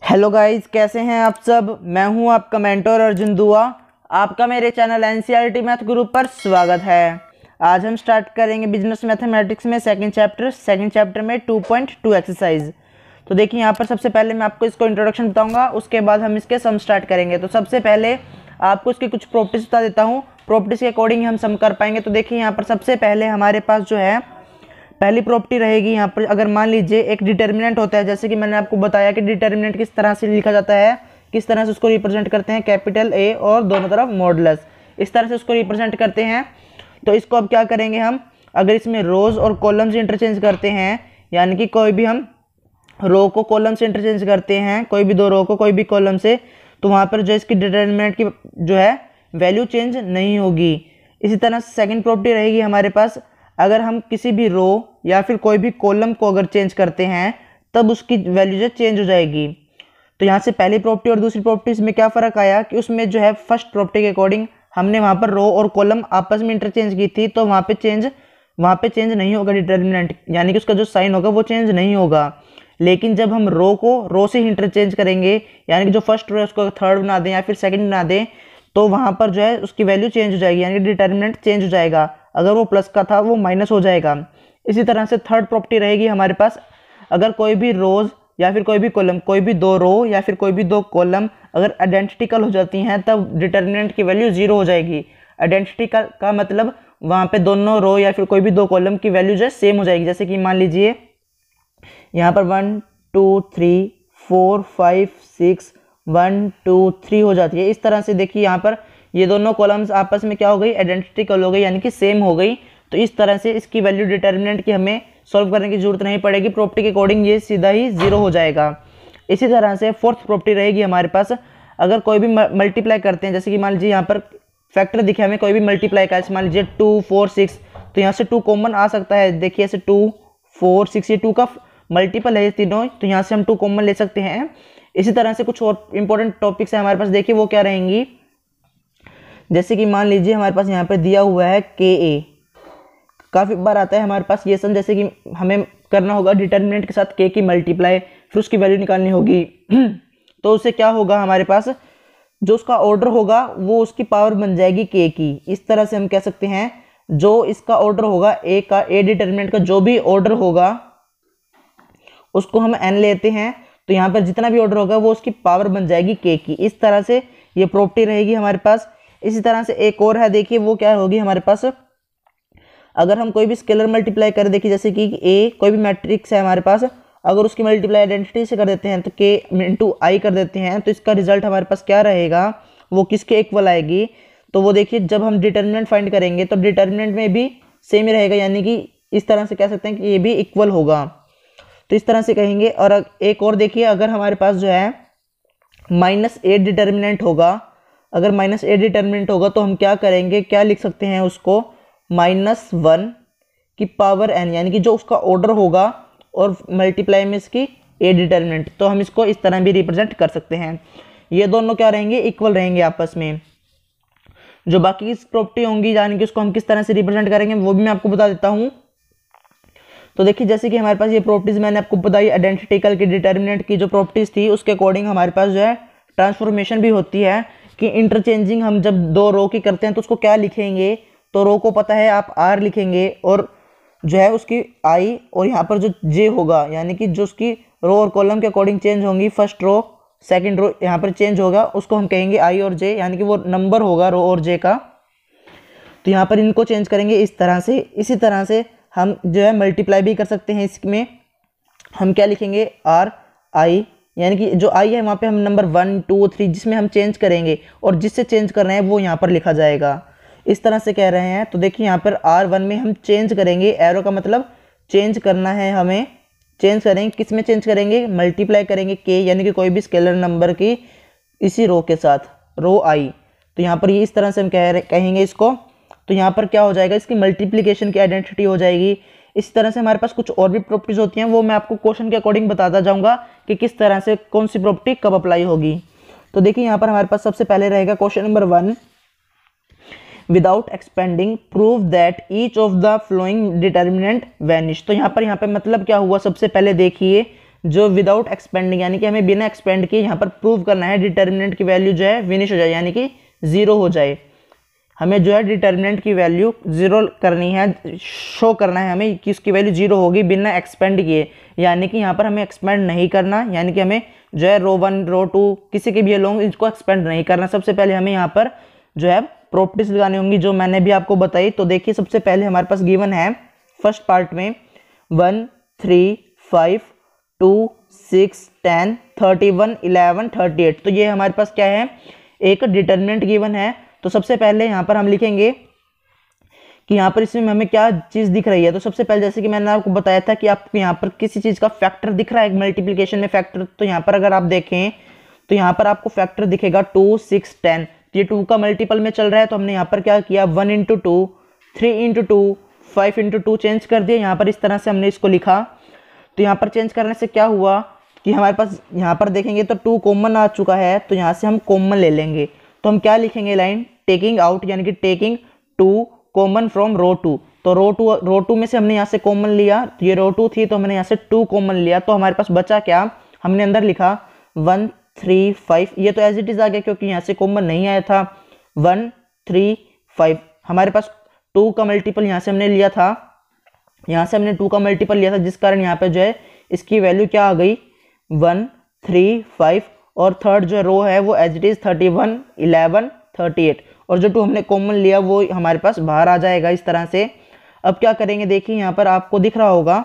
Hello guys, कैसे हैं आप सब। मैं हूं आपका मेंटर अर्जुन दुआ। आपका मेरे चैनल एनसीईआरटी मैथ ग्रुप पर स्वागत है। आज हम स्टार्ट करेंगे बिजनेस मैथमेटिक्स में सेकंड चैप्टर में 2.2 एक्सरसाइज। तो देखिए यहाँ पर सबसे पहले मैं आपको इसको इंट्रोडक्शन बताऊंगा, उसके बाद हम इसके सम स्टार्ट करेंगे। तो सबसे पहले आपको इसकी कुछ प्रॉपर्टीज बता देता हूँ, प्रॉपर्टीज के अकॉर्डिंग हम सम कर पाएंगे। तो देखिए यहाँ पर सबसे पहले हमारे पास जो है पहली प्रॉपर्टी रहेगी यहाँ पर, अगर मान लीजिए एक डिटर्मिनेंट होता है, जैसे कि मैंने आपको बताया कि डिटर्मिनेंट किस तरह से लिखा जाता है, किस तरह से उसको रिप्रेजेंट करते हैं, कैपिटल ए और दोनों तरफ मॉडुलस, इस तरह से उसको रिप्रेजेंट करते हैं। तो इसको अब क्या करेंगे हम, अगर इसमें रोज और कॉलम से इंटरचेंज करते हैं, यानी कि कोई भी हम रो को कॉलम से इंटरचेंज करते हैं, कोई भी दो रो को कोई भी कॉलम से, तो वहाँ पर जो इसकी डिटर्मिनेंट की जो है वैल्यू चेंज नहीं होगी। इसी तरह से सेकेंड प्रॉपर्टी रहेगी हमारे पास, अगर हम किसी भी रो या फिर कोई भी कॉलम को अगर चेंज करते हैं तब उसकी वैल्यू जो चेंज हो जाएगी। तो यहाँ से पहली प्रॉपर्टी और दूसरी प्रॉपर्टी में क्या फ़र्क आया कि उसमें जो है फर्स्ट प्रॉपर्टी के अकॉर्डिंग हमने वहाँ पर रो और कॉलम आपस में इंटरचेंज की थी, तो वहाँ पे चेंज नहीं होगा डिटर्मिनेंट, यानी कि उसका जो साइन होगा वो चेंज नहीं होगा। लेकिन जब हम रो को रो से ही इंटरचेंज करेंगे, यानी कि जो फर्स्ट रो है उसको थर्ड बना दें या फिर सेकंड बना दें, तो वहाँ पर जो है उसकी वैल्यू चेंज हो जाएगी, यानी कि डिटर्मिनेंट चेंज हो जाएगा। अगर वो प्लस का था वो माइनस हो जाएगा। इसी तरह से थर्ड प्रॉपर्टी रहेगी हमारे पास, अगर कोई भी रोज या फिर कोई भी कॉलम, कोई भी दो रो या फिर कोई भी दो कॉलम अगर आइडेंटिकल हो जाती हैं तब डिटर्मिनेंट की वैल्यू जीरो हो जाएगी। आइडेंटिटी का मतलब वहाँ पे दोनों रो या फिर कोई भी दो कॉलम की वैल्यू जो है सेम हो जाएगी। जैसे कि मान लीजिए यहाँ पर 1 2 3 4 5 6 1 2 3 हो जाती है। इस तरह से देखिए यहाँ पर ये दोनों कॉलम्स आपस में क्या हो गई, आइडेंटिकल हो गई, यानी कि सेम हो गई। तो इस तरह से इसकी वैल्यू डिटर्मिनेंट की हमें सॉल्व करने की जरूरत नहीं पड़ेगी, प्रॉपर्टी के अकॉर्डिंग ये सीधा ही जीरो हो जाएगा। इसी तरह से फोर्थ प्रॉपर्टी रहेगी हमारे पास, अगर कोई भी मल्टीप्लाई करते हैं, जैसे कि मान लीजिए यहाँ पर फैक्टर दिखे हमें, कोई भी मल्टीप्लाई का, मान लीजिए 2 4 6, तो यहाँ से 2 कॉमन आ सकता है। देखिए ऐसे 2 4 6 ये 2 का मल्टीपल है तीनों, तो यहाँ से हम 2 कॉमन ले सकते हैं। इसी तरह से कुछ और इंपॉर्टेंट टॉपिक्स है हमारे पास, देखिए वो क्या रहेंगी। जैसे कि मान लीजिए हमारे पास यहाँ पे दिया हुआ है के ए, काफ़ी बार आता है हमारे पास ये सम, जैसे कि हमें करना होगा डिटर्मिनेंट के साथ के की मल्टीप्लाई, फिर उसकी वैल्यू निकालनी होगी। तो उससे क्या होगा, हमारे पास जो उसका ऑर्डर होगा वो उसकी पावर बन जाएगी के की। इस तरह से हम कह सकते हैं जो इसका ऑर्डर होगा ए का, ए डिटर्मिनेंट का जो भी ऑर्डर होगा उसको हम एन लेते हैं, तो यहाँ पर जितना भी ऑर्डर होगा वो उसकी पावर बन जाएगी के की। इस तरह से ये प्रॉपर्टी रहेगी हमारे पास। इसी तरह से एक और है, देखिए वो क्या होगी हमारे पास, अगर हम कोई भी स्केलर मल्टीप्लाई करें, देखिए जैसे कि ए कोई भी मैट्रिक्स है हमारे पास, अगर उसकी मल्टीप्लाई आइडेंटिटी से कर देते हैं तो के इंटू आई कर देते हैं, तो इसका रिजल्ट हमारे पास क्या रहेगा, वो किसके इक्वल आएगी। तो वो देखिए जब हम डिटर्मिनेंट फाइंड करेंगे तो डिटर्मिनेंट में भी सेम ही रहेगा, यानी कि इस तरह से कह सकते हैं कि ये भी इक्वल होगा। तो इस तरह से कहेंगे। और एक और देखिए, अगर हमारे पास जो है -8 डिटर्मिनेंट होगा, अगर -8 डिटर्मिनेंट होगा तो हम क्या करेंगे, क्या लिख सकते हैं उसको, -1 की पावर n, यानी कि जो उसका ऑर्डर होगा और मल्टीप्लाई में इसकी ए डिटर्मिनेंट, तो हम इसको इस तरह भी रिप्रेजेंट कर सकते हैं। ये दोनों क्या रहेंगे, इक्वल रहेंगे आपस में। जो बाकी की प्रॉपर्टी होंगी, यानी कि उसको हम किस तरह से रिप्रेजेंट करेंगे वो भी मैं आपको बता देता हूँ। तो देखिए जैसे कि हमारे पास ये प्रॉपर्टीज मैंने आपको बताई, आइडेंटिकल की, डिटर्मिनेंट की जो प्रॉपर्टीज थी उसके अकॉर्डिंग हमारे पास जो है ट्रांसफॉर्मेशन भी होती है कि इंटरचेंजिंग हम जब दो रो की करते हैं तो उसको क्या लिखेंगे, तो रो को पता है आप आर लिखेंगे और जो है उसकी आई, और यहाँ पर जो जे होगा, यानी कि जो उसकी रो और कॉलम के अकॉर्डिंग चेंज होंगी, फर्स्ट रो सेकंड रो यहाँ पर चेंज होगा, उसको हम कहेंगे आई और जे, यानी कि वो नंबर होगा रो और जे का। तो यहाँ पर इनको चेंज करेंगे इस तरह से। इसी तरह से हम जो है मल्टीप्लाई भी कर सकते हैं, इसमें हम क्या लिखेंगे, आर आई, यानी कि जो आई है वहाँ पे हम नंबर 1 2 3 जिसमें हम चेंज करेंगे और जिससे चेंज कर रहे हैं वो यहाँ पर लिखा जाएगा। इस तरह से कह रहे हैं। तो देखिए यहाँ पर R1 में हम चेंज करेंगे, एरो का मतलब चेंज करना है हमें, चेंज करेंगे, किस में चेंज करेंगे, मल्टीप्लाई करेंगे के, यानी कि कोई भी स्केलर नंबर की इसी रो के साथ, रो आई। तो यहाँ पर ये इस तरह से हम कहेंगे इसको। तो यहाँ पर क्या हो जाएगा, इसकी मल्टीप्लिकेशन की आइडेंटिटी हो जाएगी। इस तरह से हमारे पास कुछ और भी प्रॉपर्टीज होती हैं, वो मैं आपको क्वेश्चन के अकॉर्डिंग बताता जाऊंगा कि किस तरह से कौन सी प्रॉपर्टी कब अप्लाई होगी। तो देखिए यहाँ पर हमारे पास सबसे पहले रहेगा question number 1, without expanding prove that each of the flowing determinant vanish. तो यहाँ पे मतलब क्या हुआ, सबसे पहले देखिए जो विदाउट एक्सपेंडिंग यानी कि हमें बिना एक्सपेंड किए यहाँ पर प्रूव करना है डिटर्मिनेंट की वैल्यू जो है विनिश हो जाए यानी कि 0 हो जाए। हमें जो है डिटर्मिनेंट की वैल्यू 0 करनी है, शो करना है हमें कि उसकी वैल्यू 0 होगी बिना एक्सपेंड किए, यानी कि यहाँ पर हमें एक्सपेंड नहीं करना, यानी कि हमें जो है रो 1 रो 2 किसी के भी लोग इसको एक्सपेंड नहीं करना। सबसे पहले हमें यहाँ पर जो है प्रॉपर्टीज लगानी होंगी जो मैंने भी आपको बताई। तो देखिए सबसे पहले हमारे पास गिवन है फर्स्ट पार्ट में 1 3 5 2 6 10 31 11 38। तो ये हमारे पास क्या है, एक डिटर्मिनेंट गिवन है। तो सबसे पहले यहाँ पर हम लिखेंगे कि यहाँ पर इसमें हमें क्या चीज़ दिख रही है। तो सबसे पहले जैसे कि मैंने आपको बताया था कि आपको यहाँ पर किसी चीज़ का फैक्टर दिख रहा है मल्टीप्लिकेशन में फैक्टर। तो यहाँ पर अगर आप देखें तो यहाँ पर आपको फैक्टर दिखेगा 2 6 10। ये 2 का मल्टीपल में चल रहा है, तो हमने यहाँ पर क्या किया 1 × 2 3 × 2 5 × 2 चेंज कर दिया। यहाँ पर इस तरह से हमने इसको लिखा। तो यहाँ पर चेंज करने से क्या हुआ कि हमारे पास यहाँ पर देखेंगे तो 2 कॉमन आ चुका है, तो यहाँ से हम कॉमन ले लेंगे। तो हम क्या लिखेंगे लाइन टेकिंग आउट यानी कि टेकिंग 2 कॉमन फ्रॉम रो 2। तो रो 2 में से हमने यहाँ से कॉमन लिया, तो ये रो 2 थी तो हमने यहाँ से 2 कॉमन लिया। तो हमारे पास बचा क्या, हमने अंदर लिखा 1 3 5। ये तो एज इट इज आ गया क्योंकि यहाँ से कॉमन नहीं आया था। 1 3 5 हमारे पास 2 का मल्टीपल यहाँ से हमने लिया था, यहाँ से हमने 2 का मल्टीपल लिया था, जिस कारण यहाँ पे जो है इसकी वैल्यू क्या आ गई 1 3 5। और थर्ड जो रो है वो एज इट इज 31 11 38, और जो 2 हमने कॉमन लिया वो हमारे पास बाहर आ जाएगा इस तरह से। अब क्या करेंगे, देखिए यहाँ पर आपको दिख रहा होगा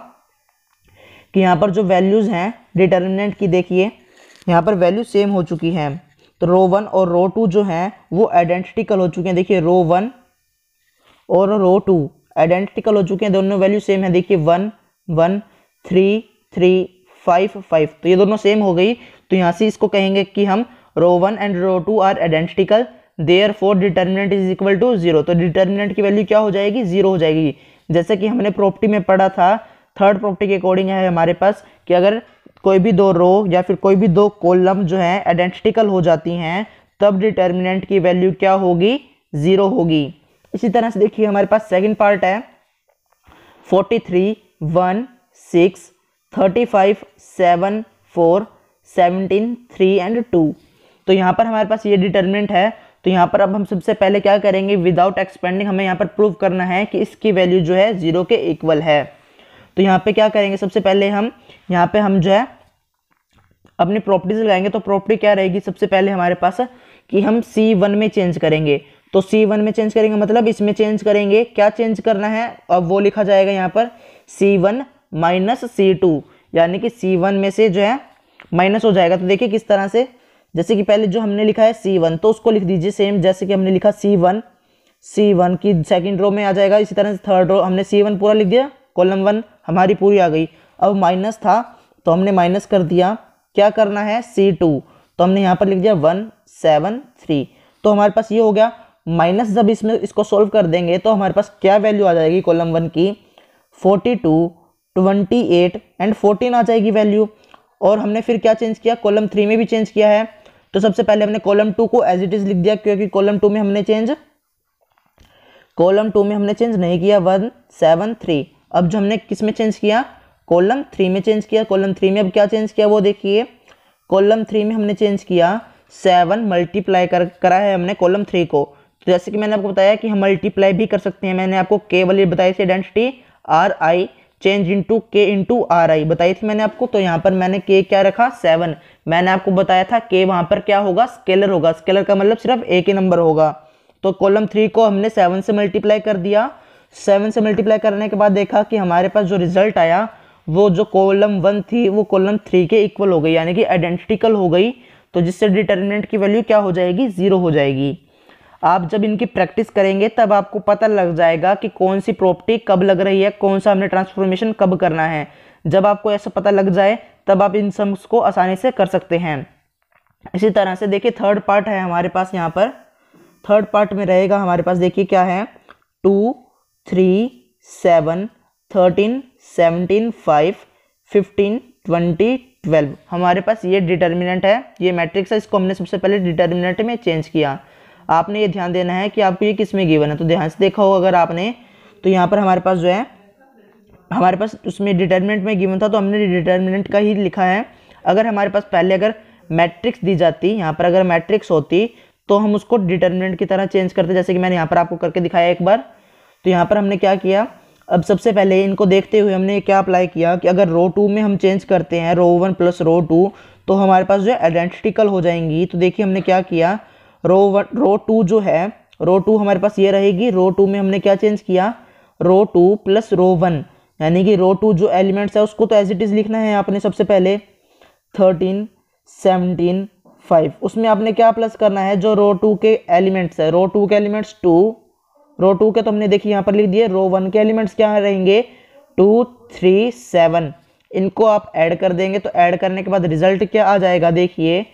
कि यहाँ पर जो वैल्यूज़ हैं डिटर्मिनेंट की, देखिए यहाँ पर वैल्यू सेम हो चुकी है। तो रो 1 और रो 2 जो हैं वो आइडेंटिकल हो चुके हैं। देखिए रो 1 और रो 2 आइडेंटिकल हो चुके हैं, दोनों वैल्यू सेम है। देखिए 1 1 3 3 5 5, तो ये दोनों सेम हो गई। तो यहाँ से इसको कहेंगे कि हम row 1 and row 2 are identical, therefore determinant is equal to 0। तो डिटर्मिनेंट की वैल्यू क्या हो जाएगी 0 हो जाएगी। जैसे कि हमने प्रॉपर्टी में पढ़ा था, थर्ड प्रॉपर्टी के अकॉर्डिंग है हमारे पास कि अगर कोई भी 2 रो या फिर कोई भी 2 कॉलम जो है आइडेंटिकल हो जाती हैं तब डिटर्मिनेंट की वैल्यू क्या होगी 0 होगी। इसी तरह से देखिए हमारे पास सेकंड पार्ट है 43 1 6 35 7 4 17 3 एंड 2। तो यहाँ पर हमारे पास ये डिटर्मिनेंट है। तो यहाँ पर अब हम सबसे पहले क्या करेंगे, विदाउट एक्सपेंडिंग हमें यहाँ पर प्रूव करना है कि इसकी वैल्यू जो है 0 के इक्वल है। तो यहाँ पे क्या करेंगे, सबसे पहले हम यहाँ पे हम जो है अपनी प्रॉपर्टीज लगाएंगे। तो प्रॉपर्टी क्या रहेगी, सबसे पहले हमारे पास कि हम C1 में चेंज करेंगे। तो C1 में चेंज करेंगे मतलब इसमें चेंज करेंगे, क्या चेंज करना है अब वो लिखा जाएगा यहाँ पर C1 माइनस C2, यानी कि C1 में से जो है माइनस हो जाएगा। तो देखिए किस तरह से, जैसे कि पहले जो हमने लिखा है C1 तो उसको लिख दीजिए सेम जैसे कि हमने लिखा C1 की सेकंड रो में आ जाएगा। इसी तरह से थर्ड रो हमने C1 पूरा लिख दिया, कॉलम 1 हमारी पूरी आ गई। अब माइनस था तो हमने माइनस कर दिया, क्या करना है C2, तो हमने यहाँ पर लिख दिया 1 7 3। तो हमारे पास ये हो गया। माइनस जब इसमें इसको सोल्व कर देंगे तो हमारे पास क्या वैल्यू आ जाएगी कॉलम 1 की 42 28 एंड 14 आ जाएगी वैल्यू। और हमने फिर क्या चेंज किया, कॉलम 3 में भी चेंज किया है। तो सबसे पहले हमने कॉलम 2 को एज इट इज लिख दिया क्योंकि कॉलम 2 में हमने चेंज नहीं किया 1 7 3। अब जो हमने किस में चेंज किया, कॉलम 3 में चेंज किया। कॉलम 3 में अब क्या चेंज किया वो देखिए, कॉलम 3 में हमने चेंज किया 7 मल्टीप्लाई करा है हमने कॉलम 3 को। तो जैसे कि मैंने आपको बताया कि हम मल्टीप्लाई भी कर सकते हैं, मैंने आपको के वाली बताई थी आइडेंटिटी RI चेंज इंटू के इंटू RI बताई थी मैंने आपको। तो यहाँ पर मैंने के क्या रखा 7, मैंने आपको बताया था के वहाँ पर क्या होगा स्केलर होगा, स्केलर का मतलब सिर्फ एक ही नंबर होगा। तो कॉलम 3 को हमने 7 से मल्टीप्लाई कर दिया। 7 से मल्टीप्लाई करने के बाद देखा कि हमारे पास जो रिजल्ट आया वो जो कॉलम 1 थी वो कॉलम 3 के इक्वल हो गई, यानी कि आइडेंटिकल हो गई। तो जिससे डिटर्मिनेंट की वैल्यू क्या हो जाएगी 0 हो जाएगी। आप जब इनकी प्रैक्टिस करेंगे तब आपको पता लग जाएगा कि कौन सी प्रॉपर्टी कब लग रही है, कौन सा हमने ट्रांसफॉर्मेशन कब करना है। जब आपको ऐसा पता लग जाए तब आप इन सम्स को आसानी से कर सकते हैं। इसी तरह से देखिए थर्ड पार्ट है हमारे पास, यहाँ पर थर्ड पार्ट में रहेगा हमारे पास, देखिए क्या है 2 3 7 13 17 5 15 20 12 हमारे पास ये डिटर्मिनेंट है, ये मैट्रिक्स है। इसको हमने सबसे पहले डिटर्मिनेंट में चेंज किया। आपने ये ध्यान देना है कि आपको ये किस में गिवन है। तो ध्यान से देखा होगा अगर आपने, तो यहाँ पर हमारे पास जो है हमारे पास उसमें डिटर्मिनेंट में गिवन था तो हमने डिटर्मिनेंट का ही लिखा है। अगर हमारे पास पहले अगर मैट्रिक्स दी जाती, यहाँ पर अगर मैट्रिक्स होती तो हम उसको डिटर्मिनेंट की तरह चेंज करते, जैसे कि मैंने यहाँ पर आपको करके दिखाया एक बार। तो यहाँ पर हमने क्या किया, अब सबसे पहले इनको देखते हुए हमने क्या अप्लाई किया कि अगर रो 2 में हम चेंज करते हैं रो 1 प्लस रो 2 तो हमारे पास जो है आइडेंटिकल हो जाएंगी। तो देखिए हमने क्या किया, रो 2 जो है, रो 2 हमारे पास ये रहेगी। रो 2 में हमने क्या चेंज किया, रो 2 प्लस रो 1, यानी कि रो 2 जो एलिमेंट्स है उसको तो एज इट इज़ लिखना है आपने। सबसे पहले 13, 17, 5, उसमें आपने क्या प्लस करना है, जो रो 2 के एलिमेंट्स है, रो 2 के एलिमेंट्स 2, रो 2 के तो हमने देखिए यहाँ पर लिख दिए। रो 1 के एलिमेंट्स क्या रहेंगे, 2, 3, 7, इनको आप ऐड कर देंगे। तो ऐड करने के बाद रिजल्ट क्या आ जाएगा, देखिए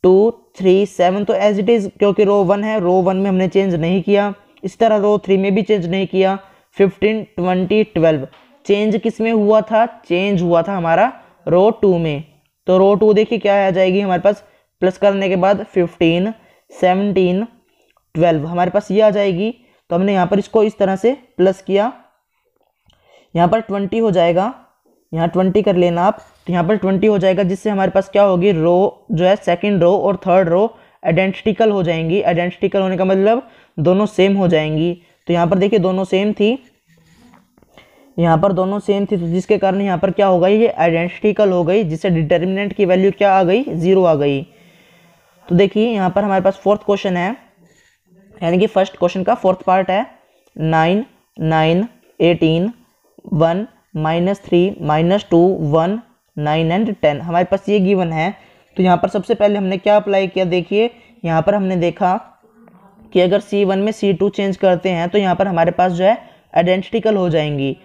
2, 3, 7, तो एज इट इज़, क्योंकि रो 1 है, रो 1 में हमने चेंज नहीं किया। इस तरह रो 3 में भी चेंज नहीं किया। 15, 20, 12 चेंज किस में हुआ था, चेंज हुआ था हमारा रो 2 में। तो रो 2 देखिए क्या आ जाएगी हमारे पास, प्लस करने के बाद 15, 17, 12 हमारे पास ये आ जाएगी। तो हमने यहाँ पर इसको इस तरह से प्लस किया, यहाँ पर 20 हो जाएगा, यहाँ 20 कर लेना आप। तो यहाँ पर 20 हो जाएगा, जिससे हमारे पास क्या होगी, रो जो है सेकंड रो और थर्ड रो आइडेंटिकल हो जाएंगी। आइडेंटिकल होने का मतलब दोनों सेम हो जाएंगी। तो यहाँ पर देखिए दोनों सेम थी, यहाँ पर दोनों सेम थी, तो जिसके कारण यहाँ पर क्या हो गई, ये आइडेंटिकल हो गई, जिससे डिटर्मिनेंट की वैल्यू क्या आ गई, 0 आ गई। तो देखिए यहाँ पर हमारे पास फोर्थ क्वेश्चन है, यानी कि फर्स्ट क्वेश्चन का फोर्थ पार्ट है। 9, 9, 18, 1, -3, -2, 1, 9 एंड 10 हमारे पास ये गिवन है। तो यहाँ पर सबसे पहले हमने क्या अप्लाई किया, देखिए यहाँ पर हमने देखा कि अगर C1 में C2 चेंज करते हैं तो यहाँ पर हमारे पास जो है आइडेंटिकल हो जाएंगी।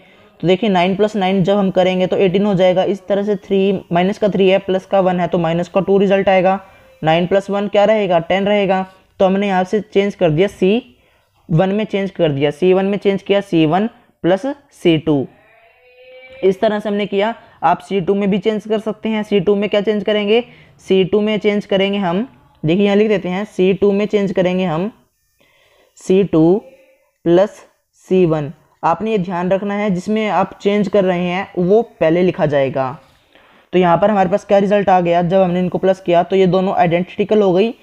तो देखिए 9 + 9 जब हम करेंगे तो 18 हो जाएगा। इस तरह से 3 माइनस का 3 है, प्लस का 1 है, तो माइनस का 2 रिजल्ट आएगा। 9 + 1 क्या रहेगा, 10 रहेगा। तो हमने यहाँ से चेंज कर दिया, C1 में चेंज कर दिया, C1 में चेंज किया C1 + C2। इस तरह से हमने किया। आप C2 में भी चेंज कर सकते हैं। C2 में क्या चेंज करेंगे, C2 में चेंज करेंगे हम, देखिए यहाँ लिख देते हैं, C2 में चेंज करेंगे हम C2 + C1। आपने ये ध्यान रखना है, जिसमें आप चेंज कर रहे हैं वो पहले लिखा जाएगा। तो यहाँ पर हमारे पास क्या रिजल्ट आ गया, जब हमने इनको प्लस किया तो ये दोनों आइडेंटिकल हो गई।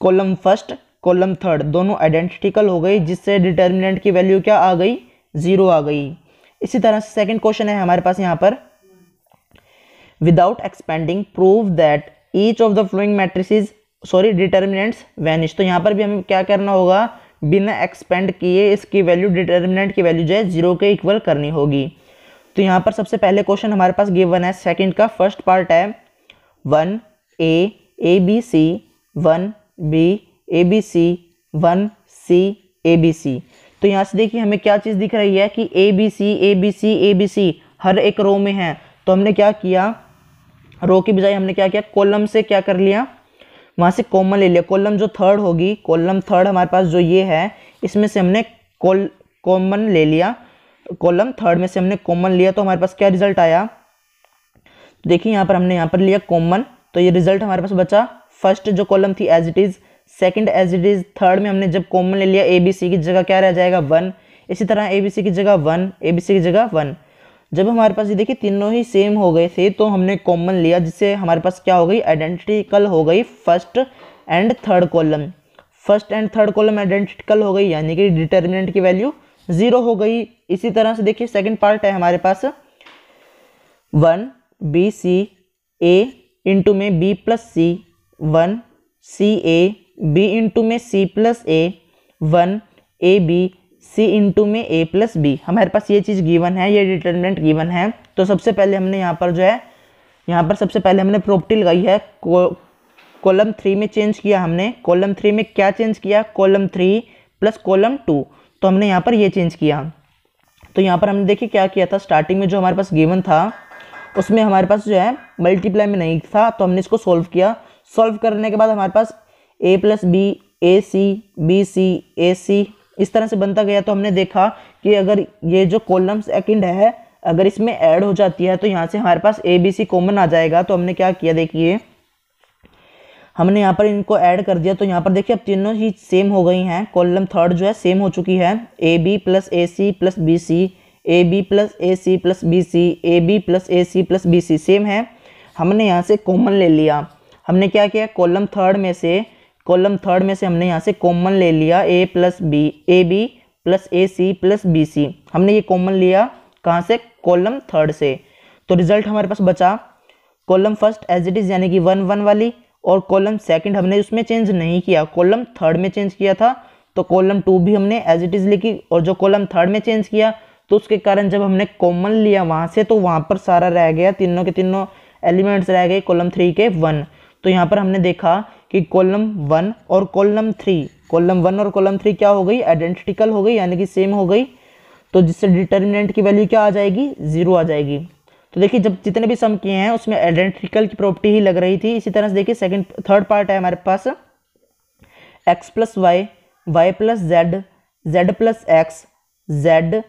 कॉलम फर्स्ट, कॉलम थर्ड दोनों आइडेंटिकल हो गई, जिससे डिटर्मिनेंट की वैल्यू क्या आ गई, 0 आ गई। इसी तरह से सेकंड क्वेश्चन है हमारे पास यहाँ पर, without expanding prove that each of the flowing matrices determinants vanish. तो यहाँ पर भी हमें क्या करना होगा, बिना एक्सपेंड किए इसकी वैल्यू, डिटर्मिनेंट की वैल्यू जो है 0 के इक्वल करनी होगी। तो यहाँ पर सबसे पहले क्वेश्चन हमारे पास गिवन है, सेकंड का फर्स्ट पार्ट है 1A ABC, 1B ABC, 1C ABC। तो यहाँ से देखिए हमें क्या चीज़ दिख रही है कि ABC ABC ABC हर एक रो में है। तो हमने क्या किया, रो की बजाय हमने क्या किया, कॉलम से क्या कर लिया, वहाँ से कॉमन ले लिया। कॉलम जो थर्ड होगी, कॉलम थर्ड हमारे पास जो ये है, इसमें से हमने कॉमन ले लिया। कॉलम थर्ड में से हमने कॉमन लिया, तो हमारे पास क्या रिजल्ट आया, तो देखिए यहाँ पर हमने यहाँ पर लिया कॉमन, तो ये रिजल्ट हमारे पास बचा। फर्स्ट जो कॉलम थी as it is, second as it is, third में हमने जब कॉमन ले लिया, ABC की जगह क्या रह जाएगा, 1। इसी तरह ABC की जगह 1, ABC की जगह 1। जब हमारे पास ये देखिए तीनों ही सेम हो गए थे तो हमने कॉमन लिया, जिससे हमारे पास क्या हो गई, आइडेंटिकल हो गई first and third column. First and third column identical हो गई, यानी कि डिटर्मिनेंट की वैल्यू 0 हो गई। इसी तरह से देखिए सेकंड पार्ट है हमारे पास, 1BC A इंटू में B + C, 1CA B into में C + A, 1AB C into में A + B। हमारे पास ये चीज़ गिवन है, ये डिटर्मिनेंट गिवन है। तो सबसे पहले हमने यहाँ पर जो है, यहाँ पर सबसे पहले हमने प्रॉपर्टी लगाई है, कॉलम 3 में चेंज किया हमने। कॉलम 3 में क्या चेंज किया, कॉलम 3 + कॉलम 2। तो हमने यहाँ पर ये चेंज किया। तो यहाँ पर हमने देखिए क्या किया था, स्टार्टिंग में जो हमारे पास गिवन था उसमें हमारे पास जो है मल्टीप्लाई में नहीं था, तो हमने इसको सोल्व किया। सॉल्व करने के बाद हमारे पास A + B AC BC AC इस तरह से बनता गया। तो हमने देखा कि अगर ये जो कॉलम सेकंड है, अगर इसमें ऐड हो जाती है तो यहाँ से हमारे पास ABC कॉमन आ जाएगा। तो हमने क्या किया, देखिए हमने यहाँ पर इनको ऐड कर दिया। तो यहाँ पर देखिए अब तीनों ही सेम हो गई हैं। कॉलम थर्ड जो है सेम हो चुकी है, AB + AC + BC, A B plus A C plus B C, A B plus A C plus B C same है। हमने यहाँ से कॉमन ले लिया। हमने क्या किया, कॉलम थर्ड में से हमने यहाँ से कॉमन ले लिया A plus B, A B plus A C plus B C. हमने ये कॉमन लिया कहाँ से, कॉलम थर्ड से। तो रिजल्ट हमारे पास बचा column first as it is यानी कि 1 1 वाली, और कॉलम सेकंड हमने उसमें चेंज नहीं किया, कॉलम थर्ड में चेंज किया था। तो कॉलम 2 भी हमने एज इट इज़ लिखी, और जो कॉलम थर्ड में चेंज किया तो उसके कारण जब हमने कॉमन लिया वहाँ से तो वहाँ पर सारा रह गया, तीनों के तीनों एलिमेंट्स रह गए कॉलम 3 के 1। तो यहाँ पर हमने देखा कि कॉलम 1 और कॉलम 3 क्या हो गई, आइडेंटिकल हो गई यानी कि सेम हो गई। तो जिससे डिटर्मिनेंट की वैल्यू क्या आ जाएगी, 0 आ जाएगी। तो देखिए जब जितने भी सम किए हैं उसमें आइडेंटिकल की प्रॉपर्टी ही लग रही थी। इसी तरह से देखिए थर्ड पार्ट है हमारे पास, x plus Y, Y plus Z, Z plus X, Z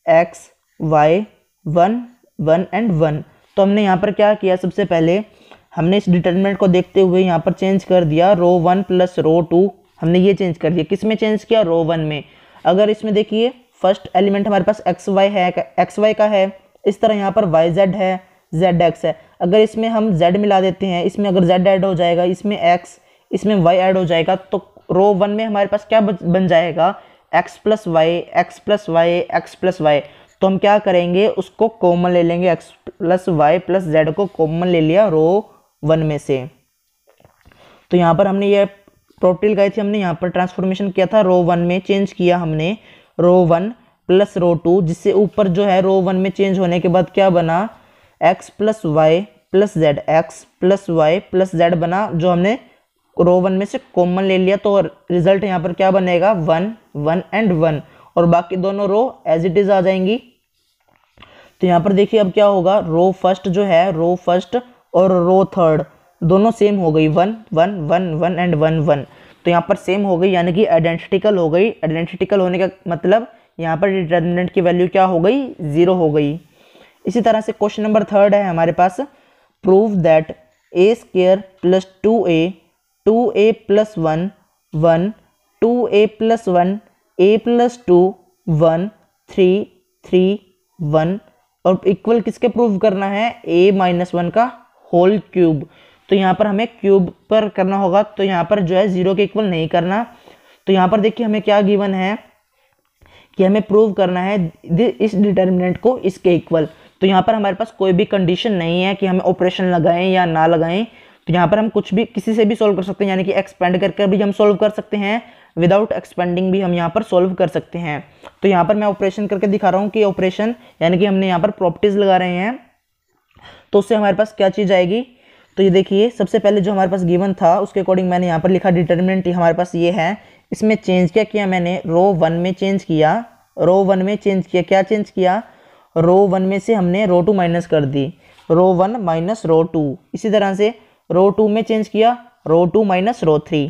X Y 1 1 and 1। तो हमने यहाँ पर क्या किया, सबसे पहले हमने इस डिटर्मिनेंट को देखते हुए यहाँ पर चेंज कर दिया रो 1 प्लस रो 2। हमने ये चेंज कर दिया, किस में चेंज किया, रो 1 में। अगर इसमें देखिए फर्स्ट एलिमेंट हमारे पास एक्स वाई का है, इस तरह यहाँ पर वाई जेड है, जेड एक्स है। अगर इसमें हम जेड मिला देते हैं, इसमें अगर जेड ऐड हो जाएगा, इसमें एक्स, इसमें वाई ऐड हो जाएगा, तो रो 1 में हमारे पास क्या बन जाएगा, X plus Y, X plus Y, X plus Y. तो हम क्या करेंगे, उसको कॉमन ले लेंगे, X plus Y plus Z को कॉमन ले लिया रो 1 में से। तो यहाँ पर हमने ये प्रॉपर्टी लगाई थी, हमने यहाँ पर ट्रांसफॉर्मेशन किया था, रो 1 में चेंज किया हमने रो 1 प्लस रो 2, जिससे ऊपर जो है रो 1 में चेंज होने के बाद क्या बना, X plus Y plus Z, X plus Y plus Z बना, जो हमने रो 1 में से कॉमन ले लिया। तो रिजल्ट यहाँ पर क्या बनेगा, 1 1 एंड 1, और बाकी दोनों रो एज इट इज आ जाएंगी। तो यहाँ पर देखिए अब क्या होगा, रो फर्स्ट जो है, रो फर्स्ट और रो थर्ड दोनों सेम हो गई, 1 1 1 1 एंड 1 1। तो यहाँ पर सेम हो गई यानी कि आइडेंटिकल हो गई। आइडेंटिकल होने का मतलब यहाँ पर डिटर्मिनेंट की वैल्यू क्या हो गई, 0 हो गई। इसी तरह से क्वेश्चन नंबर 3 है हमारे पास, prove that A square plus 2a plus 1 1, 2a plus 1, a plus 2 1 3 3 1, और इक्वल किसके प्रूव करना है, a माइनस 1 का होल क्यूब। तो यहाँ पर हमें क्यूब पर करना होगा, तो यहाँ पर जो है 0 के इक्वल नहीं करना। तो यहाँ पर देखिए हमें क्या गिवन है कि हमें प्रूव करना है इस डिटर्मिनेंट को इसके इक्वल। तो यहाँ पर हमारे पास कोई भी कंडीशन नहीं है कि हमें ऑपरेशन लगाएं या ना लगाएं। तो यहाँ पर हम कुछ भी किसी से भी सॉल्व कर सकते हैं, यानी कि एक्सपेंड करके भी हम सॉल्व कर सकते हैं, विदाउट एक्सपेंडिंग भी हम यहाँ पर सॉल्व कर सकते हैं। तो यहाँ पर मैं ऑपरेशन करके दिखा रहा हूँ कि ऑपरेशन यानी कि हमने यहाँ पर प्रॉपर्टीज लगा रहे हैं, तो उससे हमारे पास क्या चीज़ आएगी। तो ये देखिए सबसे पहले जो हमारे पास गिवन था उसके अकॉर्डिंग मैंने यहाँ पर लिखा, डिटर्मिनेंट हमारे पास ये है। इसमें चेंज क्या किया मैंने, रो 1 में चेंज किया, क्या चेंज किया, रो 1 में से हमने रो 2 माइनस कर दी, रो 1 माइनस रो 2। इसी तरह से रो 2 में चेंज किया, रो 2 माइनस रो 3।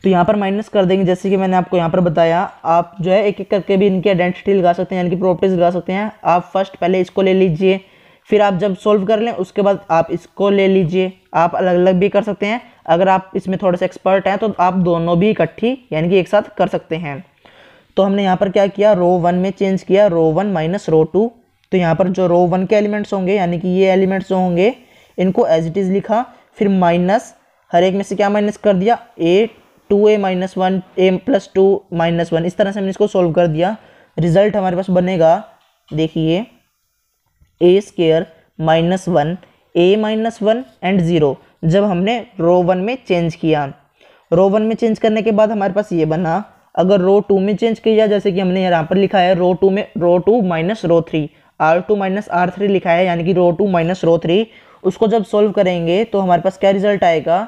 तो यहाँ पर माइनस कर देंगे, जैसे कि मैंने आपको यहाँ पर बताया। आप जो है एक एक करके भी इनकी आइडेंटिटी लगा सकते हैं, यानी कि प्रॉपर्टीज लगा सकते हैं। आप फर्स्ट पहले इसको ले लीजिए, फिर आप जब सॉल्व कर लें उसके बाद आप इसको ले लीजिए। आप अलग अलग भी कर सकते हैं, अगर आप इसमें थोड़े से एक्सपर्ट हैं तो आप दोनों भी इकट्ठी यानी कि एक साथ कर सकते हैं। तो हमने यहाँ पर क्या किया, रो 1 में चेंज किया, रो 1 माइनस रो 2। तो यहाँ पर जो रो 1 के एलिमेंट्स होंगे यानी कि ये एलिमेंट्स जो होंगे इनको एज इट इज़ लिखा, फिर माइनस हर एक में से क्या माइनस कर दिया, a 2a minus 1, a plus 2 minus 1। इस तरह से हमने इसको सॉल्व कर दिया। रिजल्ट हमारे पास बनेगा, देखिए a square minus 1, a minus 1 and 0। जब हमने रो 1 में चेंज किया, रो 1 में चेंज करने के बाद हमारे पास ये बना। अगर रो 2 में चेंज किया, जैसे कि हमने यहाँ पर लिखा है रो 2 में रो 2 minus rho 3, R2 minus R3 लिखा है, यानी कि रो 2 माइनस रो 3। उसको जब सॉल्व करेंगे तो हमारे पास क्या रिजल्ट आएगा,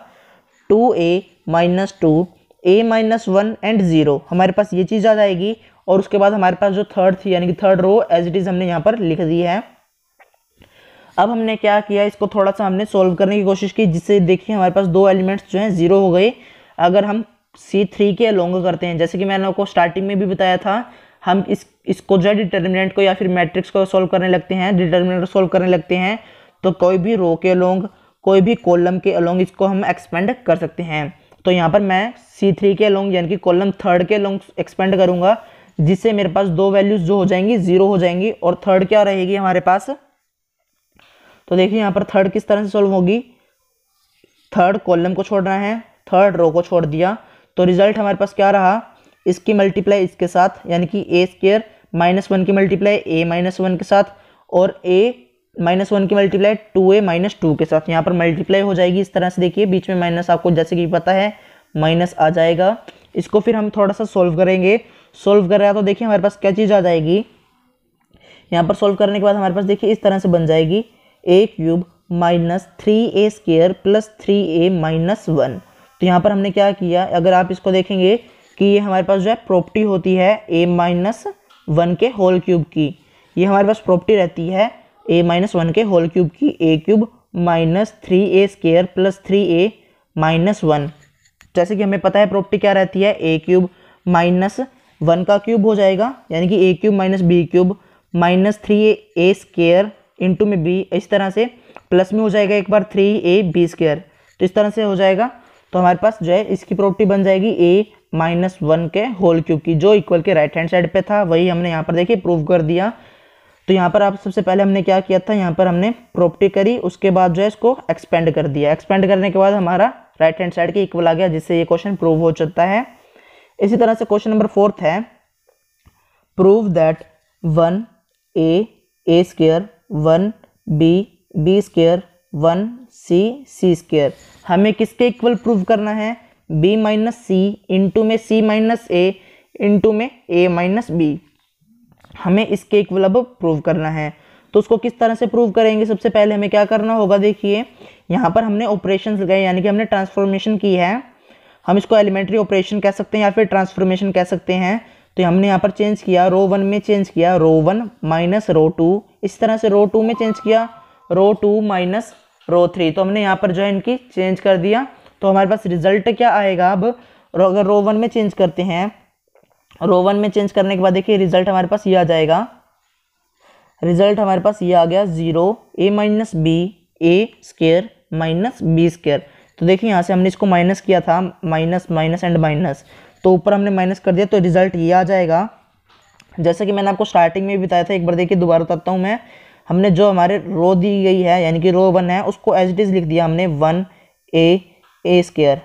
2a minus 2, a minus 1 and 0। हमारे पास ये चीज़ आ जाएगी। और उसके बाद हमारे पास जो थर्ड थी यानी कि third row as it is हमने यहाँ पर लिख दी है। अब हमने क्या किया, इसको थोड़ा सा हमने सॉल्व करने की कोशिश की, जिससे देखिए हमारे पास दो एलिमेंट्स जो हैं 0 हो गए। अगर हम C3 के अलोंग करते हैं, जैसे कि मैंने आपको स्टार्टिंग में भी बताया था, हम इसको जो है डिटर्मिनेंट को या फिर मैट्रिक्स को सॉल्व करने लगते हैं, डिटर्मिनेंट को सॉल्व करने लगते हैं, तो कोई भी रो के अलोंग, कोई भी कॉलम के अलोंग इसको हम एक्सपेंड कर सकते हैं। तो यहाँ पर मैं C3 के अलोंग यानी कि कॉलम थर्ड के अलोंग एक्सपेंड करूँगा, जिससे मेरे पास दो वैल्यूज जो हो जाएंगी 0 हो जाएंगी और थर्ड क्या रहेगी हमारे पास। तो देखिए यहाँ पर थर्ड किस तरह से सॉल्व होगी, थर्ड कॉलम को छोड़ना है, थर्ड रो को छोड़ दिया, तो रिजल्ट हमारे पास क्या रहा, इसकी मल्टीप्लाई इसके साथ यानी कि ए स्क्वायर -1 की मल्टीप्लाई a -1 के साथ और a -1 की मल्टीप्लाई 2a -2 के साथ यहाँ पर मल्टीप्लाई हो जाएगी इस तरह से। देखिए बीच में माइनस आपको जैसे कि पता है माइनस आ जाएगा। इसको फिर हम थोड़ा सा सॉल्व करेंगे, सॉल्व कर रहा है तो देखिए हमारे पास क्या चीज़ आ जाएगी, यहाँ पर सॉल्व करने के बाद हमारे पास देखिए इस तरह से बन जाएगी a³ -3a² + 3a - 1। तो यहाँ पर हमने क्या किया, अगर आप इसको देखेंगे कि ये हमारे पास जो है प्रॉपर्टी होती है a -1 के होल क्यूब की, ये हमारे पास प्रॉपर्टी रहती है a -1 के होल क्यूब की, a³ -3a² + 3a - 1। जैसे कि हमें पता है प्रॉपर्टी क्या रहती है, a³ -1 का क्यूब हो जाएगा यानी कि a³ - b³ -3a² इंटू में b, इस तरह से प्लस में हो जाएगा एक बार 3ab², तो इस तरह से हो जाएगा। तो हमारे पास जो है इसकी प्रॉपर्टी बन जाएगी a -1 के होल क्यूब की, जो इक्वल के राइट हैंड साइड पे था वही हमने यहाँ पर देखिए प्रूव कर दिया। तो यहाँ पर आप सबसे पहले हमने क्या किया था, यहाँ पर हमने प्रॉपर्टी करी, उसके बाद जो है इसको एक्सपेंड कर दिया, एक्सपेंड करने के बाद हमारा राइट हैंड साइड के इक्वल आ गया, जिससे ये क्वेश्चन प्रूव हो जाता है। इसी तरह से क्वेश्चन नंबर 4 है, prove that 1a a², 1b b², 1c c²। हमें किसके इक्वल प्रूव करना है, b - c इंटू में c - a इंटू में a - b, हमें इसके इक्वल अब प्रूव करना है। तो उसको किस तरह से प्रूव करेंगे, सबसे पहले हमें क्या करना होगा, देखिए यहाँ पर हमने ऑपरेशंस गए यानी कि हमने ट्रांसफॉर्मेशन की है, हम इसको एलिमेंट्री ऑपरेशन कह सकते हैं या फिर ट्रांसफॉर्मेशन कह सकते हैं। तो हमने यहाँ पर चेंज किया, रो 1 में चेंज किया रो 1 माइनस रो 2, इस तरह से रो 2 में चेंज किया रो 2 माइनस रो 3, तो हमने यहाँ पर जो है इनकी चेंज कर दिया। तो हमारे पास रिजल्ट क्या आएगा, अब अगर रो 1 में चेंज करते हैं, रो 1 में चेंज करने के बाद देखिए रिजल्ट हमारे पास ये आ जाएगा, रिजल्ट हमारे पास ये आ गया 0 a - b a² - b²। तो देखिए यहाँ से हमने इसको माइनस किया था, माइनस माइनस एंड माइनस, तो ऊपर हमने माइनस कर दिया, तो रिजल्ट ये आ जाएगा। जैसे कि मैंने आपको स्टार्टिंग में भी बताया था, एक बार देखिए दोबारा बताता हूँ मैं, हमने जो हमारे रो दी गई है यानी कि रो 1 है उसको एज इट इज़ लिख दिया हमने 1a a²,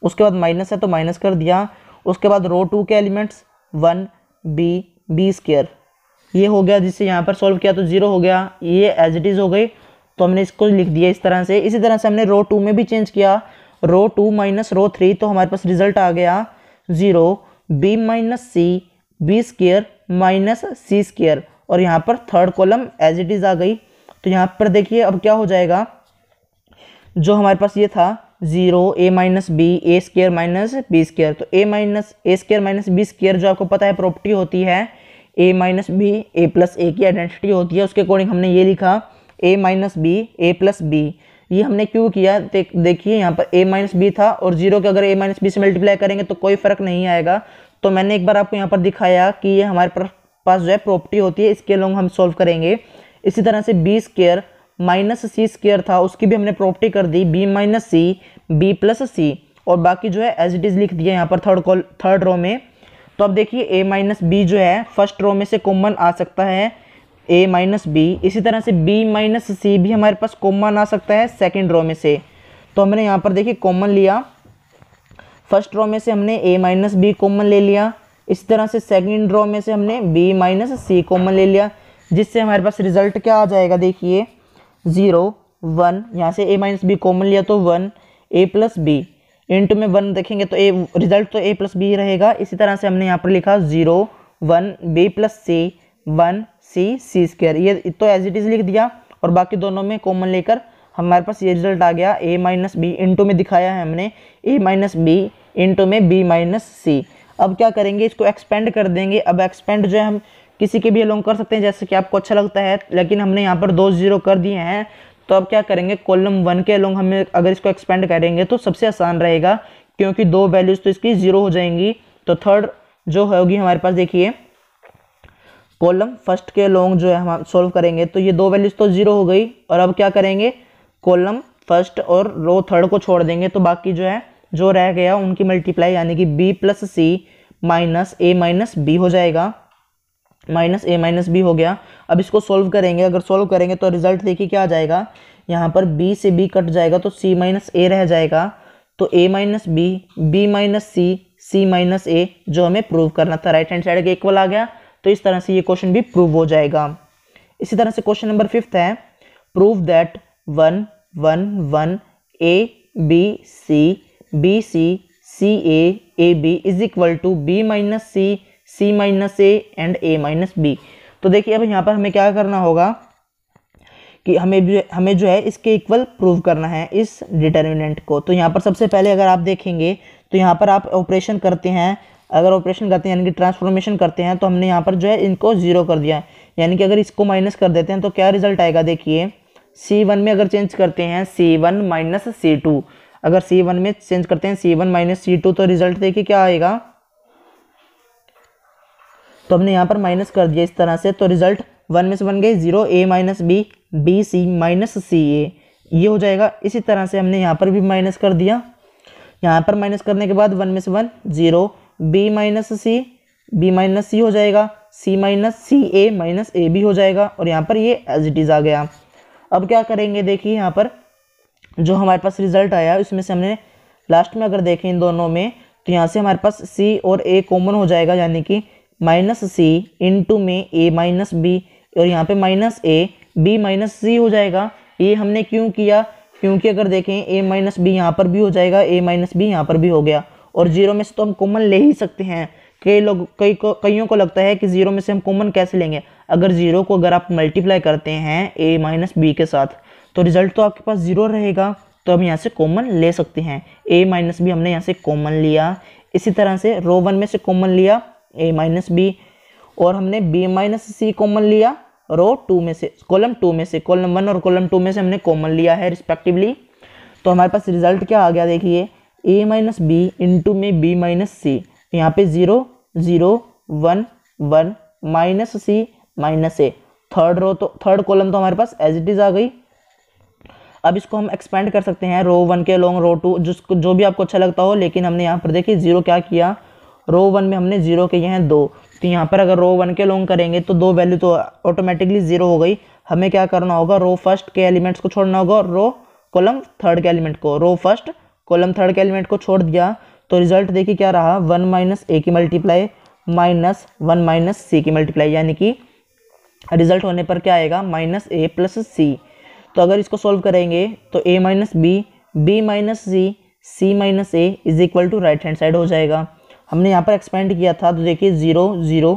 उसके बाद माइनस है तो माइनस कर दिया, उसके बाद रो 2 के एलिमेंट्स 1b b², ये हो गया, जिससे यहाँ पर सॉल्व किया तो 0 हो गया, ये एज इट इज़ हो गई, तो हमने इसको लिख दिया इस तरह से। इसी तरह से हमने रो 2 में भी चेंज किया, रो 2 माइनस रो 3, तो हमारे पास रिजल्ट आ गया 0 b - c b² - c², और यहाँ पर third column as it is आ गई। तो यहाँ पर देखिए अब क्या हो जाएगा, जो हमारे पास ये था 0 a - b a² - b², तो a a² - b² जो आपको पता है प्रॉपर्टी होती है a - b a + a की आइडेंटिटी होती है, उसके अकॉर्डिंग हमने ये लिखा a - b a + b। ये हमने क्यों किया, देखिए यहाँ पर a - b था और 0 के अगर a - b से मल्टीप्लाई करेंगे तो कोई फर्क नहीं आएगा। तो मैंने एक बार आपको यहाँ पर दिखाया कि ये हमारे पास जो है प्रॉपर्टी होती है, इसके लॉन्ग हम सॉल्व करेंगे। इसी तरह से b² - c² था, उसकी भी हमने प्रॉपर्टी कर दी b - c b + c, और बाकी जो है एज इट इज़ लिख दिया यहाँ पर थर्ड रो में। तो अब देखिए a - b जो है फर्स्ट रो में से कॉमन आ सकता है a - b, इसी तरह से b - c भी हमारे पास कॉमन आ सकता है सेकंड रो में से। तो हमने यहाँ पर देखिए कॉमन लिया, फर्स्ट रो में से हमने a - b कॉमन ले लिया, इस तरह से सेकंड रो में से हमने b - c कॉमन ले लिया, जिससे हमारे पास रिजल्ट क्या आ जाएगा, देखिए 0 1, यहाँ से a - b कॉमन लिया तो 1 a + b इंटू में 1 देखेंगे तो रिजल्ट तो a + b रहेगा। इसी तरह से हमने यहाँ पर लिखा 0 1 b + c 1 c c², ये तो एज इट इज़ लिख दिया, और बाकी दोनों में कॉमन लेकर हमारे पास ये रिजल्ट आ गया a - b इंटू में दिखाया है हमने a - b इंटू में b - c। अब क्या करेंगे, इसको एक्सपेंड कर देंगे। अब एक्सपेंड जो है हम किसी के भी अलोंग कर सकते हैं जैसे कि आपको अच्छा लगता है, लेकिन हमने यहाँ पर 2 0 कर दिए हैं। तो अब क्या करेंगे, कॉलम 1 के अलोंग हमें अगर इसको एक्सपेंड करेंगे तो सबसे आसान रहेगा, क्योंकि 2 वैल्यूज़ तो इसकी 0 हो जाएंगी। तो थर्ड जो होगी हमारे पास, देखिए कॉलम फर्स्ट के अलोंग जो है हम सॉल्व करेंगे तो ये 2 वैल्यूज़ तो 0 हो गई, और अब क्या करेंगे, कॉलम फर्स्ट और रो थर्ड को छोड़ देंगे, तो बाकी जो है जो रह गया उनकी मल्टीप्लाई यानी कि b + c minus A minus B हो जाएगा, माइनस ए माइनस बी हो गया। अब इसको सॉल्व करेंगे, अगर सॉल्व करेंगे तो रिजल्ट देखिए क्या आ जाएगा, यहाँ पर बी से बी कट जाएगा तो सी माइनस ए रह जाएगा, तो ए माइनस बी, बी माइनस सी, सी माइनस ए, जो हमें प्रूव करना था राइट हैंड साइड के इक्वल आ गया। तो इस तरह से ये क्वेश्चन भी प्रूव हो जाएगा। इसी तरह से क्वेश्चन नंबर 5 है, prove that 1 1 1 A B c c A b is equal to B minus C minus A and a minus b. तो देखिए अब यहाँ पर हमें क्या करना होगा कि हमें जो है इसके इक्वल प्रूव करना है इस डिटर्मिनेंट को। तो यहाँ पर सबसे पहले अगर आप देखेंगे तो यहाँ पर आप ऑपरेशन करते हैं, अगर ऑपरेशन करते हैं यानी कि ट्रांसफॉर्मेशन करते हैं, तो हमने यहाँ पर जो है इनको जीरो कर दिया, यानी कि अगर इसको माइनस कर देते हैं तो क्या रिजल्ट आएगा, देखिए C1 में अगर चेंज करते हैं C1 माइनस C2, अगर C1 में चेंज करते हैं C1 माइनस C2 तो रिजल्ट देखिए क्या आएगा, तो हमने यहाँ पर माइनस कर दिया इस तरह से, तो रिजल्ट 1 में से बन गए 0 a minus B B C minus C A, ये हो जाएगा। इसी तरह से हमने यहाँ पर भी माइनस कर दिया, यहाँ पर माइनस करने के बाद 1 में से 1 0 b माइनस सी हो जाएगा, c minus C a minus A b हो जाएगा, और यहाँ पर ये एज इट इज़ आ गया। अब क्या करेंगे, देखिए यहाँ पर जो हमारे पास रिजल्ट आया उसमें से हमने लास्ट में अगर देखें इन दोनों में, तो यहाँ से हमारे पास c और a कॉमन हो जाएगा, यानी कि माइनस सी इंटू में a माइनस बी, और यहाँ पे minus A B minus c हो जाएगा। ये हमने क्यों किया, क्योंकि अगर देखें a माइनस बी यहाँ पर भी हो जाएगा, a माइनस बी यहाँ पर भी हो गया, और जीरो में से तो हम कॉमन ले ही सकते हैं। कईयों को लगता है कि जीरो में से हम कॉमन कैसे लेंगे, अगर जीरो को अगर आप मल्टीप्लाई करते हैं a माइनस बी के साथ तो रिजल्ट तो आपके पास जीरो रहेगा, तो हम यहाँ से कॉमन ले सकते हैं। a माइनस बी हमने यहाँ से कॉमन लिया, इसी तरह से रो 1 में से कॉमन लिया a माइनस बी, और हमने b माइनस सी कॉमन लिया रो 2 में से, कॉलम 2 में से, कॉलम 1 और कॉलम 2 में से हमने कॉमन लिया है रिस्पेक्टिवली। तो हमारे पास रिजल्ट क्या आ गया, देखिए a माइनस बी इंटू में b माइनस सी, यहाँ पे 0 0 1 1 माइनस सी माइनस ए, थर्ड रो तो थर्ड कॉलम तो हमारे पास एज इट इज़ आ गई। अब इसको हम एक्सपेंड कर सकते हैं रो 1 के लॉन्ग रो 2, जो भी आपको अच्छा लगता हो, लेकिन हमने यहाँ पर देखिए जीरो क्या किया, रो 1 में हमने जीरो किए हैं 2, तो यहाँ पर अगर रो 1 के लॉन्ग करेंगे तो 2 वैल्यू तो ऑटोमेटिकली जीरो हो गई। हमें क्या करना होगा, रो फर्स्ट के एलिमेंट्स को छोड़ना होगा, रो कॉलम थर्ड के एलिमेंट को, रो फर्स्ट कॉलम थर्ड के एलिमेंट को छोड़ दिया, तो रिजल्ट देखिए क्या रहा, 1 माइनस ए की मल्टीप्लाई माइनस 1 माइनस सी की मल्टीप्लाई, यानी कि रिजल्ट होने पर क्या आएगा, माइनस ए प्लस सी। तो अगर इसको सॉल्व करेंगे तो a minus B b minus C minus a is equal to right hand side हो जाएगा। हमने यहाँ पर एक्सपेंड किया था, तो देखिए 0 0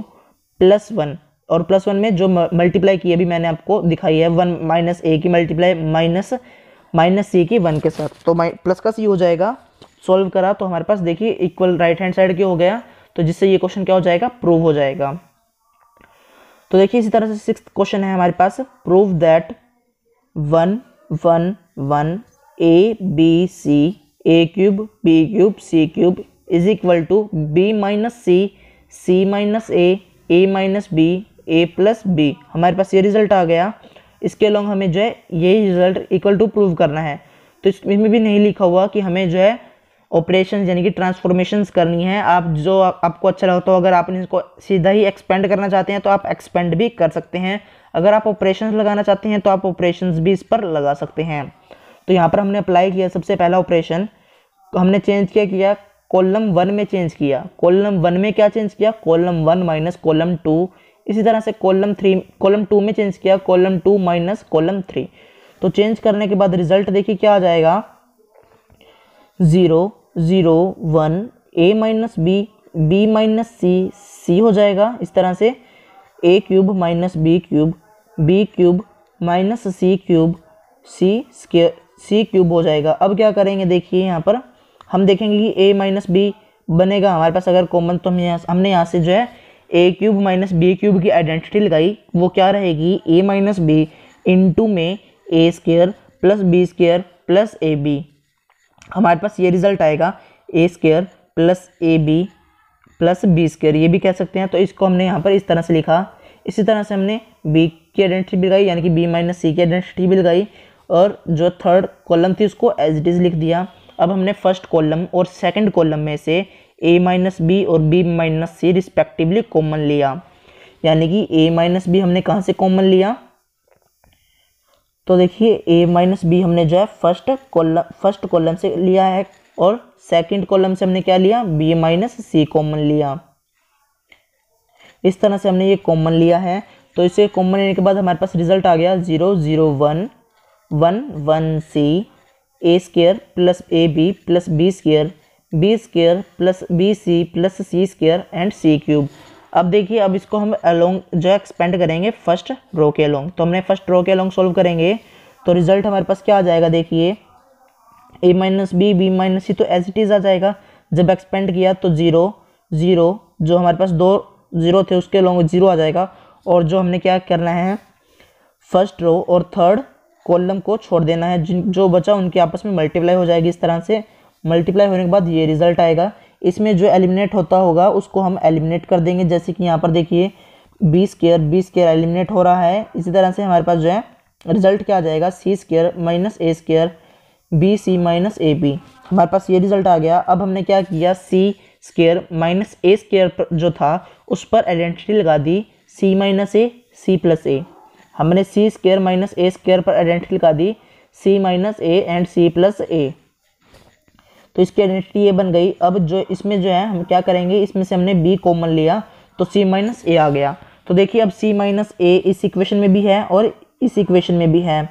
प्लस 1, और प्लस 1 में जो मल्टीप्लाई की अभी मैंने आपको दिखाई है 1 माइनस ए की मल्टीप्लाई माइनस सी की 1 के साथ, तो प्लस का सी हो जाएगा। सॉल्व करा तो हमारे पास देखिए इक्वल राइट हैंड साइड के हो गया, तो जिससे ये क्वेश्चन क्या हो जाएगा, प्रूव हो जाएगा। तो देखिए इसी तरह से 6th क्वेश्चन है हमारे पास, prove that 1 1 1 A B C A cube B cube C cube is equal to B minus C minus A minus B A plus B. हमारे पास ये रिजल्ट आ गया। इसके अलॉन्ग हमें जो है यही रिजल्ट इक्वल टू प्रूव करना है। तो इसमें भी नहीं लिखा हुआ कि हमें जो है ऑपरेशन यानी कि ट्रांसफॉर्मेशंस करनी है। आप जो आपको अच्छा लगता हो, अगर आप इसको सीधा ही एक्सपेंड करना चाहते हैं तो आप एक्सपेंड भी कर सकते हैं। अगर आप ऑपरेशंस लगाना चाहते हैं तो आप ऑपरेशंस भी इस पर लगा सकते हैं। तो यहाँ पर हमने अप्लाई किया सबसे पहला ऑपरेशन, तो हमने चेंज क्या किया, कॉलम 1 में चेंज किया। कॉलम 1 में क्या चेंज किया, कॉलम 1 माइनस कॉलम 2। इसी तरह से कॉलम 2 में चेंज किया, कॉलम 2 माइनस कॉलम 3। तो चेंज करने के बाद रिजल्ट देखिए क्या आ जाएगा, 0 0 1 a minus b minus c हो जाएगा। इस तरह से a cube minus b cube minus c cube C cube हो जाएगा। अब क्या करेंगे, देखिए यहाँ पर हम देखेंगे कि a माइनस बी बनेगा हमारे पास अगर कॉमन, तो हमने यहाँ से जो है a cube minus b cube की आइडेंटिटी लगाई। वो क्या रहेगी, a माइनस बी इंटू में a square plus b square plus a B. हमारे पास ये रिजल्ट आएगा a square plus a B plus b square, ये भी कह सकते हैं। तो इसको हमने यहाँ पर इस तरह से लिखा। इसी तरह से हमने b की आइडेंटिटी भी लगाई, यानी कि b माइनस सी की आइडेंटिटी भी लगाई, और जो थर्ड कॉलम थी उसको एज इट इज लिख दिया। अब हमने फर्स्ट कॉलम और सेकंड कॉलम में से a माइनस बी और b minus C respectively common लिया, यानी कि a माइनस बी हमने कहाँ से कॉमन लिया, तो देखिए a माइनस बी हमने जो है फर्स्ट कॉलम से लिया है और सेकंड कॉलम से हमने क्या लिया, b माइनस सी कॉमन लिया। इस तरह से हमने ये कॉमन लिया है। तो इसे कॉमन लेने के बाद हमारे पास रिजल्ट आ गया 0 0 1 1 1 c a square plus a B plus b square plus B c plus c square and c cube. अब देखिए, अब इसको हम अलोंग जो है एक्सपेंड करेंगे फर्स्ट रो के अलोंग। तो हमने फर्स्ट रो के अलोंग सॉल्व करेंगे तो रिजल्ट हमारे पास क्या आ जाएगा, देखिए a माइनस बी माइनस सी तो एज इट इज़ आ जाएगा। जब एक्सपेंड किया तो 0 0 जो हमारे पास 2 0 थे उसके अलोंग 0 आ जाएगा। और जो हमने क्या करना है, फर्स्ट रो और थर्ड कॉलम को छोड़ देना है, जो बचा उनके आपस में मल्टीप्लाई हो जाएगी। इस तरह से मल्टीप्लाई होने के बाद ये रिजल्ट आएगा। इसमें जो एलिमिनेट होता होगा उसको हम एलिमिनेट कर देंगे, जैसे कि यहाँ पर देखिए बी स्क्वायर एलिमिनेट हो रहा है। इसी तरह से हमारे पास जो है रिजल्ट क्या आ जाएगा, C square minus A square B C minus A B. हमारे पास ये रिजल्ट आ गया। अब हमने क्या किया, सी स्क्वायर माइनस ए स्क्वायर जो था उस पर आइडेंटिटी लगा दी C minus A C plus A. हमने C square minus A square पर आइडेंटिटी लगा दी C minus A and C plus A. तो इसकी आइडेंटिटी ये बन गई। अब जो इसमें जो है हम क्या करेंगे, इसमें से हमने बी कॉमन लिया तो सी माइनस ए आ गया। तो देखिए अब सी माइनस ए इस इक्वेशन में भी है और इस इक्वेशन में भी है।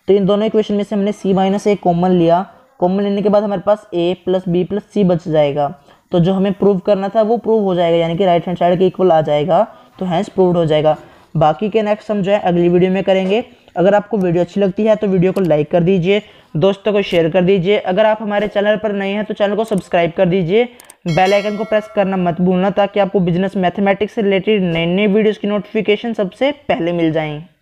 तो इन दोनों इक्वेशन में से हमने सी माइनस ए कॉमन लिया। कॉमन लेने के बाद हमारे पास ए प्लस बी प्लस सी बच जाएगा। तो जो हमें प्रूव करना था वो प्रूव हो जाएगा, यानी कि राइट हैंड साइड के इक्वल आ जाएगा, तो हैंस प्रूव्ड हो जाएगा। बाकी के नेक्स्ट हम जो है अगली वीडियो में करेंगे। अगर आपको वीडियो अच्छी लगती है तो वीडियो को लाइक कर दीजिए, दोस्तों को शेयर कर दीजिए। अगर आप हमारे चैनल पर नए हैं तो चैनल को सब्सक्राइब कर दीजिए, बेल आइकन को प्रेस करना मत भूलना ताकि आपको बिजनेस मैथमेटिक्स से रिलेटेड नई नई वीडियोज़ की नोटिफिकेशन सबसे पहले मिल जाएं।